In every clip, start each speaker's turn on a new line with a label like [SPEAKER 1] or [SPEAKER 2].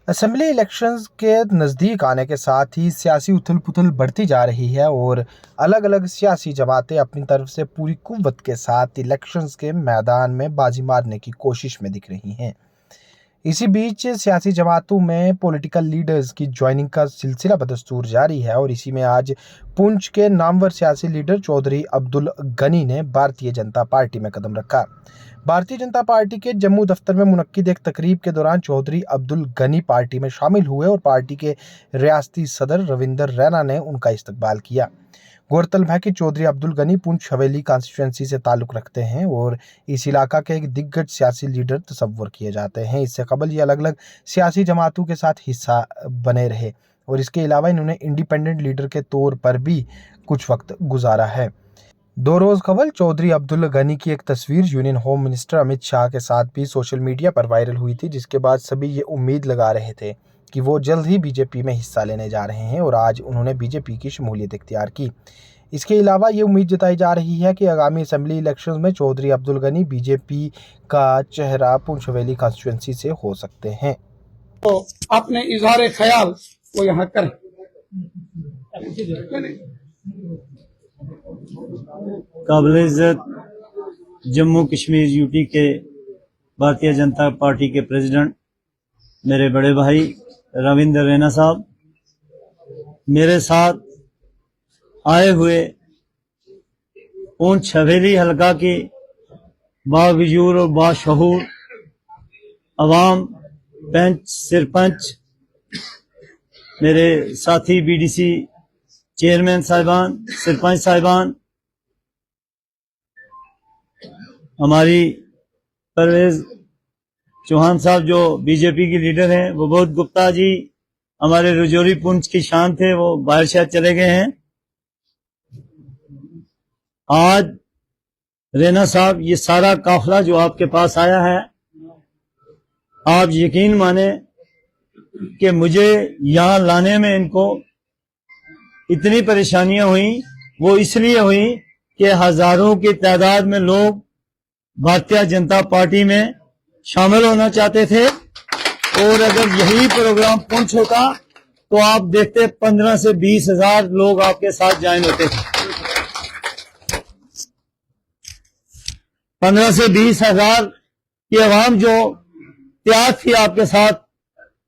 [SPEAKER 1] Assembly elections के नज़दीक आने के साथ ही सियासी उथल-पुथल बढ़ती जा रही है और अलग-अलग सियासी जमातें अपनी तरफ से पूरी कुव्वत के साथ इलेक्शंस के मैदान में बाजी मारने की कोशिश में दिख रही हैं। इसी बीच सियासी जमातों में पॉलिटिकल लीडर्स की ज्वाइनिंग का सिलसिला बदस्तूर जारी है और इसी में आज पुंछ के नामवर सियासी लीडर चौधरी अब्दुल गनी ने भारतीय जनता पार्टी में कदम रखा। भारतीय जनता पार्टी के जम्मू दफ्तर में मुनक्किद एक तकरीब के दौरान चौधरी अब्दुल गनी पार्टी में शामिल हुए और पार्टी के रियासती सदर रविंदर रैना ने उनका इस्तकबाल किया। गौरतलब है कि चौधरी अब्दुल गनी पुंछ हवेली कॉन्स्टिट्यूंसी से ताल्लुक़ रखते हैं और इस इलाका के एक दिग्गज सियासी लीडर तस्वुर किए जाते हैं। इससे कबल ये अलग अलग सियासी जमातों के साथ हिस्सा बने रहे और इसके अलावा इन्होंने इंडिपेंडेंट लीडर के तौर पर भी कुछ वक्त गुजारा है। 2 रोज़ कबल चौधरी अब्दुल गनी की एक तस्वीर union home minister Amit Shah के साथ भी सोशल मीडिया पर वायरल हुई थी, जिसके बाद सभी ये उम्मीद लगा रहे थे कि वो जल्द ही बीजेपी में हिस्सा लेने जा रहे हैं और आज उन्होंने बीजेपी की शमूलियत इख्तियार की। इसके अलावा ये उम्मीद जताई जा रही है कि आगामी असेंबली इलेक्शंस में चौधरी अब्दुल गनी बीजेपी का चेहरा पुंछ हवेली कॉन्स्टिट्यूंसी से हो सकते हैं।
[SPEAKER 2] तो अपने इजहार ख्याल वो यहाँ करें।
[SPEAKER 3] काबिल इज्जत जम्मू कश्मीर यूटी के भारतीय जनता पार्टी के प्रेसिडेंट मेरे बड़े भाई रविंदर रैना साहब, मेरे साथ आए हुए पुंछ हवेली हलका की बावजूर और बाशहूर अवाम, पंच, सरपंच, मेरे साथी बीडीसी चेयरमैन साहिबान, सरपंच साहिबान, हमारी परवेज चौहान साहब जो बीजेपी की लीडर हैं, वो बहुत गुप्ता जी हमारे रजौरी पुंछ की शान थे, वो बाहर शायद चले गए हैं। आज रैना साहब, ये सारा काफिला जो आपके पास आया है, आप यकीन माने कि मुझे यहाँ लाने में इनको इतनी परेशानियां हुई, वो इसलिए हुई कि हजारों की तादाद में लोग भारतीय जनता पार्टी में शामिल होना चाहते थे और अगर यही प्रोग्राम पुंछ होता तो आप देखते 15 से 20 हजार लोग आपके साथ ज्वाइन होते थे। 15 से 20 हजार की आवाम जो तैयार थी आपके साथ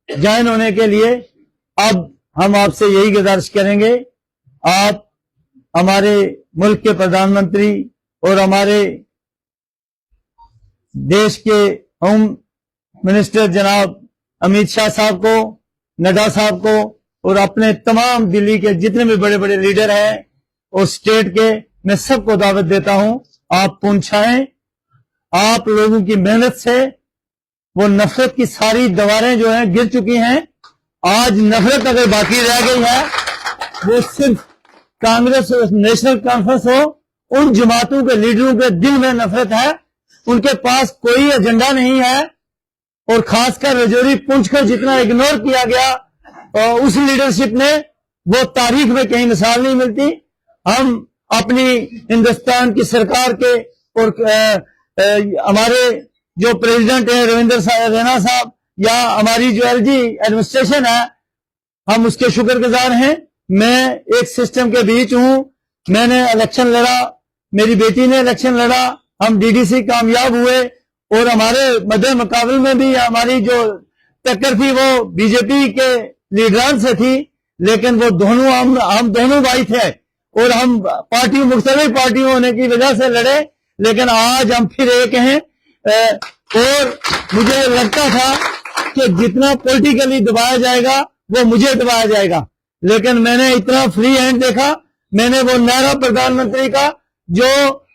[SPEAKER 3] ज्वाइन होने के लिए। अब हम आपसे यही गुजारिश करेंगे, आप हमारे मुल्क के प्रधानमंत्री और हमारे देश के होम मिनिस्टर जनाब अमित शाह साहब को, नड्डा साहब को और अपने तमाम दिल्ली के जितने भी बड़े बड़े लीडर हैं और स्टेट के, मैं सबको दावत देता हूं, आप पुंछ आएं। आप लोगों की मेहनत से वो नफरत की सारी दीवारें जो हैं गिर चुकी हैं। आज नफरत अगर बाकी रह गई है, वो सिर्फ कांग्रेस और नेशनल कॉन्फ्रेंस हो, उन जमातों के लीडरों के दिल में नफरत है, उनके पास कोई एजेंडा नहीं है। और खासकर रजौरी पुंछ को जितना इग्नोर किया गया उस लीडरशिप ने, वो तारीख में कहीं मिसाल नहीं मिलती। हम अपनी हिंदुस्तान की सरकार के और हमारे जो प्रेसिडेंट है रविंदर रैना साहब या हमारी जो एलजी एडमिनिस्ट्रेशन है, हम उसके शुक्रगुजार हैं। मैं एक सिस्टम के बीच हूं, मैंने इलेक्शन लड़ा, मेरी बेटी ने इलेक्शन लड़ा, हम डीडीसी कामयाब हुए और हमारे मध्य मुकाबले में भी हमारी जो टक्कर थी वो बीजेपी के लीडरान से थी, लेकिन वो दोनों हम दोनों भाई थे और हम पार्टी मुख्तलिफ पार्टियों होने की वजह से लड़े, लेकिन आज हम फिर एक हैं। और मुझे लगता था कि जितना पॉलिटिकली दबाया जाएगा वो मुझे दबाया जाएगा, लेकिन मैंने इतना फ्री हैंड देखा। मैंने वो नारा प्रधानमंत्री का जो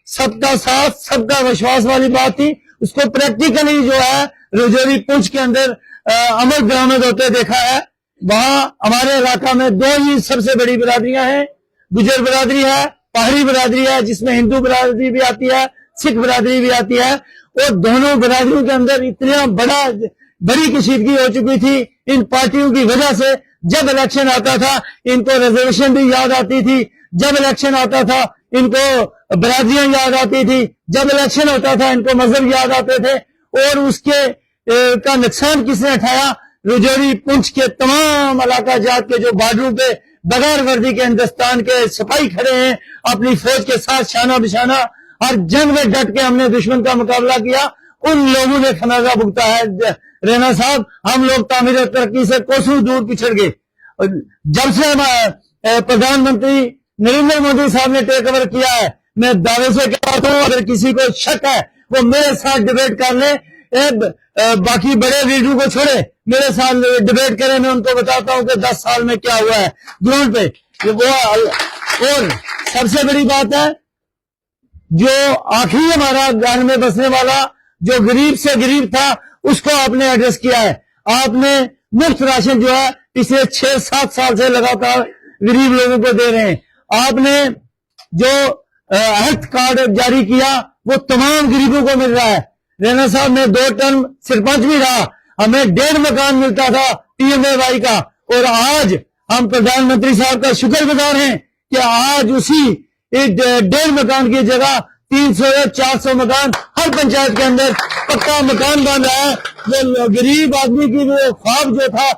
[SPEAKER 3] सबका साथ सबका विश्वास वाली बात थी, उसको प्रैक्टिकली जो है रजौरी पुंछ के अंदर अमल दरामद होते देखा है। वहां हमारे इलाका में 2 ही सबसे बड़ी बिरादरियां हैं, गुजर बिरादरी है, पहाड़ी बिरादरी है, जिसमें हिंदू बिरादरी भी आती है, सिख बिरादरी भी आती है। और दोनों बिरादरियों के अंदर इतना बड़ी कशीदगी हो चुकी थी इन पार्टियों की वजह से। जब इलेक्शन आता था इनको रिजर्वेशन भी याद आती थी, जब इलेक्शन आता था इनको बिरादरियां याद आती थी, जब इलेक्शन होता था इनको मजहब याद आते थे। और उसके का नुकसान किसने उठाया? रजौरी पुंछ के तमाम इलाका जात के जो बॉर्डरों पे बगैर वर्दी के हिंदुस्तान के सिपाही खड़े हैं, अपनी फौज के साथ शाना बिशाना हर जंग में डट के हमने दुश्मन का मुकाबला किया, उन लोगों ने खमियाजा भुगता है। रैना साहब, हम लोग तामीर तरक्की से कोसों दूर पिछड़ गए। जब से प्रधानमंत्री नरेंद्र मोदी साहब ने टेक ओवर किया है, मैं दावे से कहता हूं, अगर किसी को शक है वो मेरे साथ डिबेट कर ले, बाकी बड़े लीडरों को छोड़े, मेरे साथ डिबेट करें, मैं उनको बताता हूं कि 10 साल में क्या हुआ है ग्राउंड पे वो। और सबसे बड़ी बात है, जो आखिरी हमारा गांव में बसने वाला जो गरीब से गरीब था, उसको आपने एड्रेस किया है। आपने मुफ्त राशन जो है पिछले 6-7 साल से लगातार गरीब लोगों को दे रहे हैं। आपने जो हेल्थ कार्ड जारी किया वो तमाम गरीबों को मिल रहा है। रैना साहब, मैं 2 टर्म सरपंच भी रहा, हमें 1.5 मकान मिलता था PMAY का, और आज हम प्रधानमंत्री साहब का शुक्रगुजार हैं कि आज उसी 1.5 मकान की जगह 300 या 400 मकान हर पंचायत के अंदर पक्का मकान बन रहा है। वो गरीब आदमी की वो ख्वाब जो था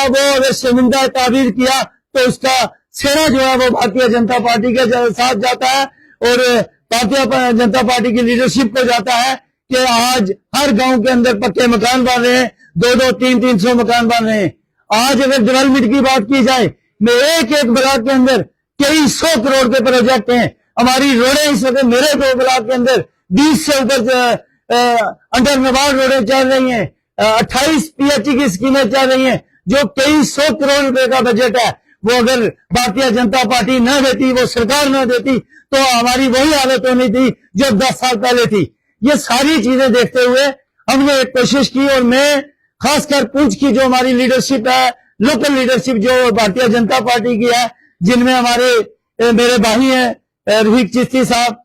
[SPEAKER 3] वो शर्मिंदा ताबीर किया, तो उसका सेना जो है वो भारतीय जनता पार्टी के साथ जाता है और भारतीय जनता पार्टी की लीडरशिप को जाता है कि आज हर गांव के अंदर पक्के मकान बन रहे हैं, 2-2, 300 मकान बन रहे हैं। आज अगर डेवलपमेंट की बात की जाए, मैं एक ब्लॉक के अंदर कई 100 करोड़ के प्रोजेक्ट हैं। हमारी रोडें इस वक्त मेरे 2 ब्लॉक के अंदर 20 से ऊपर अंडर नवाज रोडें चल रही हैं, 28 PHE की स्कीमें चल रही हैं, जो कई 100 करोड़ रुपए का बजट है। वो अगर भारतीय जनता पार्टी न देती, वो सरकार न देती, तो हमारी वही हालत होनी थी जो 10 साल पहले थी। ये सारी चीजें देखते हुए हमने एक कोशिश की, और मैं खासकर पुंछ की जो हमारी लीडरशिप है, लोकल लीडरशिप जो भारतीय जनता पार्टी की है, जिनमें मेरे भाई हैं रफीक चिश्ती साहब,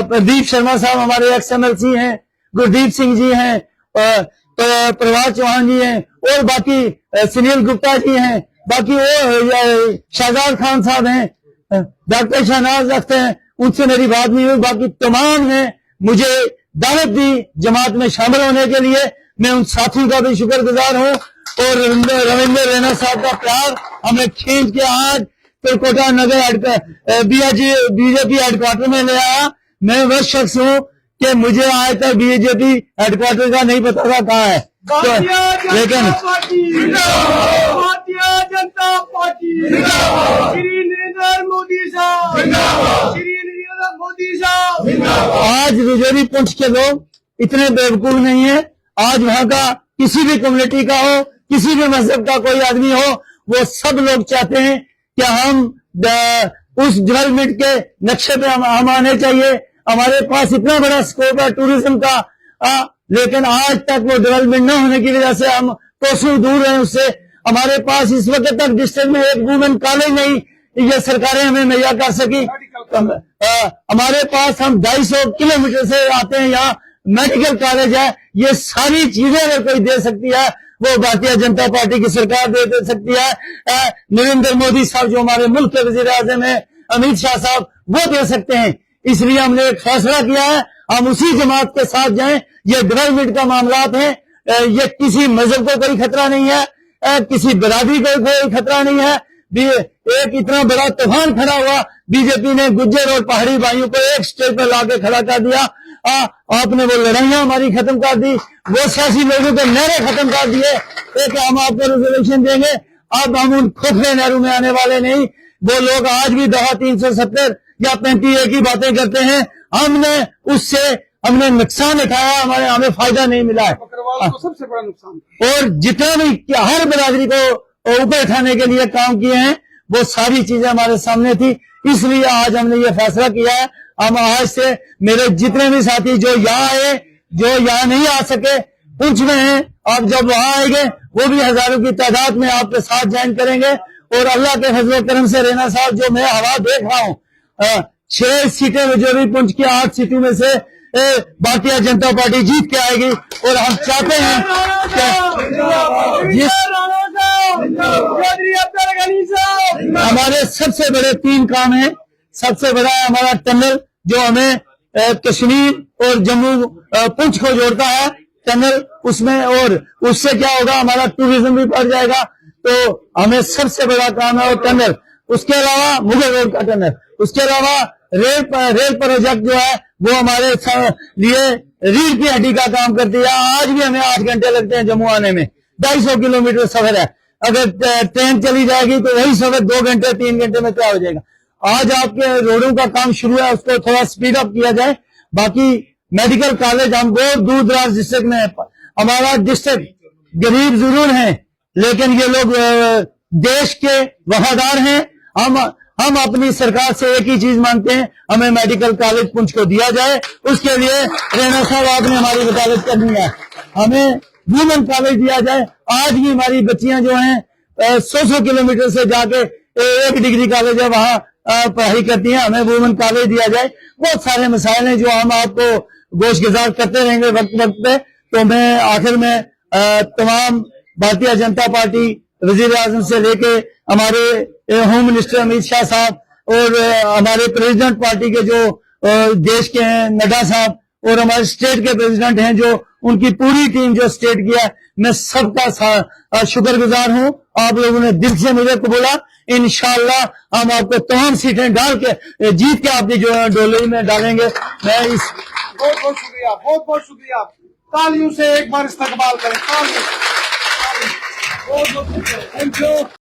[SPEAKER 3] प्रदीप शर्मा साहब हमारे XMLC हैं, गुरदीप सिंह जी हैं, प्रभात चौहान जी हैं, और बाकी सुनील गुप्ता जी हैं, बाकी वो शहजाद खान साहब हैं, डॉक्टर शहनाज अख्तर हैं, उनसे मेरी बात नहीं हुई। बाकी तमाम ने मुझे दावत दी जमात में शामिल होने के लिए, मैं उन साथियों का भी शुक्रगुजार हूं। और रविंद्र रैना साहब का प्यार हमें खींच के आज कोटा नगर बीजेपी हेडक्वार्टर में ले आया। मैं वह शख्स हूं कि मुझे आज तक बीजेपी हेडक्वार्टर का नहीं पता था कहाँ है, लेकिन
[SPEAKER 2] भारतीय जनता पार्टी, श्री नरेंद्र मोदी साहब, श्री नरेंद्र मोदी साहब।
[SPEAKER 3] आज रजौरी पुंछ के लोग इतने बेवकूफ नहीं है। आज वहां का किसी भी कम्युनिटी का हो, किसी भी मजहब का कोई आदमी हो, वो सब लोग चाहते हैं कि हम उस डेवलपमेंट के नक्शे पे हम आने चाहिए। हमारे पास इतना बड़ा स्कोप है टूरिज्म का, लेकिन आज तक वो डेवलपमेंट न होने की वजह से हम कोसों दूर हैं उससे। हमारे पास इस वक्त तक डिस्ट्रिक्ट में एक वुमेन कॉलेज नहीं ये सरकारें हमें मुहैया कर सकी। हमारे पास हम 250 किलोमीटर से आते हैं, यहाँ मेडिकल कॉलेज है। ये सारी चीजें अगर कोई दे सकती है वो भारतीय जनता पार्टी की सरकार दे सकती है। नरेंद्र मोदी साहब जो हमारे मुल्क के वजीर आज़म है, अमित शाह साहब, वो दे सकते हैं। इसलिए हमने एक फैसला किया है, हम उसी जमात के साथ जाएं। ये डेवलपमेंट का मामलात है, ये किसी मजहब को कोई खतरा नहीं है, किसी बिरादरी को कोई खतरा नहीं है। एक इतना बड़ा तूफान खड़ा हुआ, बीजेपी ने गुज्जर और पहाड़ी भाइयों को एक स्टेज पर लाके खड़ा कर दिया। आपने वो लड़ाइयां हमारी खत्म कर दी, वो सियासी लोगों के नहरे खत्म कर दिए। एक हम आपको रिजर्वेशन देंगे, अब हम उन खोखले नहरों में आने वाले नहीं। वो लोग आज भी दफा 370 या 35A की बातें करते हैं, हमने नुकसान उठाया, हमें फायदा नहीं मिला है।
[SPEAKER 2] तो सबसे बड़ा नुकसान,
[SPEAKER 3] और जितना भी हर बिरादरी को ऊपर उठाने के लिए काम किए हैं, वो सारी चीजें हमारे सामने थी। इसलिए आज हमने ये फैसला किया है, हम आज से मेरे जितने भी साथी जो यहाँ आए, जो यहाँ नहीं आ सके, पुंछ में हैं, आप जब वहां आएंगे वो भी हजारों की तादाद में आपके साथ ज्वाइन करेंगे। और अल्लाह के फजल करम से रैना साहब जो मैं हवा देख रहा हूँ, 6 सीटें रजौरी पुंछ की 8 सीटों में से भारतीय जनता पार्टी जीत के आएगी। और हम चाहते हैं कि हमारे सबसे बड़े 3 काम हैं। सबसे बड़ा है हमारा टनल जो हमें कश्मीर और जम्मू पुंछ को जोड़ता है, टनल उसमें, और उससे क्या होगा, हमारा टूरिज्म भी बढ़ जाएगा। तो हमें सबसे बड़ा काम है वो टनल। उसके अलावा मुगल रोड का टनल, उसके अलावा रेल प्रोजेक्ट जो है वो हमारे लिए रीढ़ की हड्डी का काम करती है। आज भी हमें 8 घंटे लगते हैं जम्मू आने में, 250 किलोमीटर सफर है। अगर ट्रेन चली जाएगी तो वही सफर 2 घंटे 3 घंटे में क्या हो जाएगा। आज आपके रोडों का काम शुरू है, उसको थोड़ा स्पीड अप किया जाए। बाकी मेडिकल कॉलेज हम बहुत दूर दराज डिस्ट्रिक्ट में है। हमारा डिस्ट्रिक्ट गरीब जरूर है, लेकिन ये लोग देश के वफादार हैं। हम अपनी सरकार से एक ही चीज मांगते हैं, हमें मेडिकल कॉलेज पुंछ को दिया जाए। उसके लिए रैना साहब आपने हमारी वकालत करनी है, हमें वुमेन कॉलेज दिया जाए। आज भी हमारी बच्चियां जो हैं 100 किलोमीटर से जाके एक डिग्री कॉलेज है वहां पढ़ाई करती हैं, हमें वुमेन कॉलेज दिया जाए। बहुत सारे मसाइल हैं जो हम आपको गोशगुजार करते रहेंगे वक्त वक्त पे। तो मैं आखिर में तमाम भारतीय जनता पार्टी वजीर आजम से लेके हमारे होम मिनिस्टर अमित शाह साहब और हमारे प्रेसिडेंट पार्टी के जो देश के हैं नड्डा साहब, और हमारे स्टेट के प्रेसिडेंट हैं जो उनकी पूरी टीम जो स्टेट की है, मैं सबका शुक्रगुजार हूं। आप लोगों ने दिल से मुझे कबूला। इंशाअल्लाह हम आपको तमाम सीटें डाल के जीत के आपकी जो डोली में डालेंगे। मैं इस
[SPEAKER 2] बहुत बहुत शुक्रिया, बहुत बहुत शुक्रिया। तालियों से एक बार इस्तकबाल करें, तालियों। बहुत बहुत शुक्रिया, थैंक यू।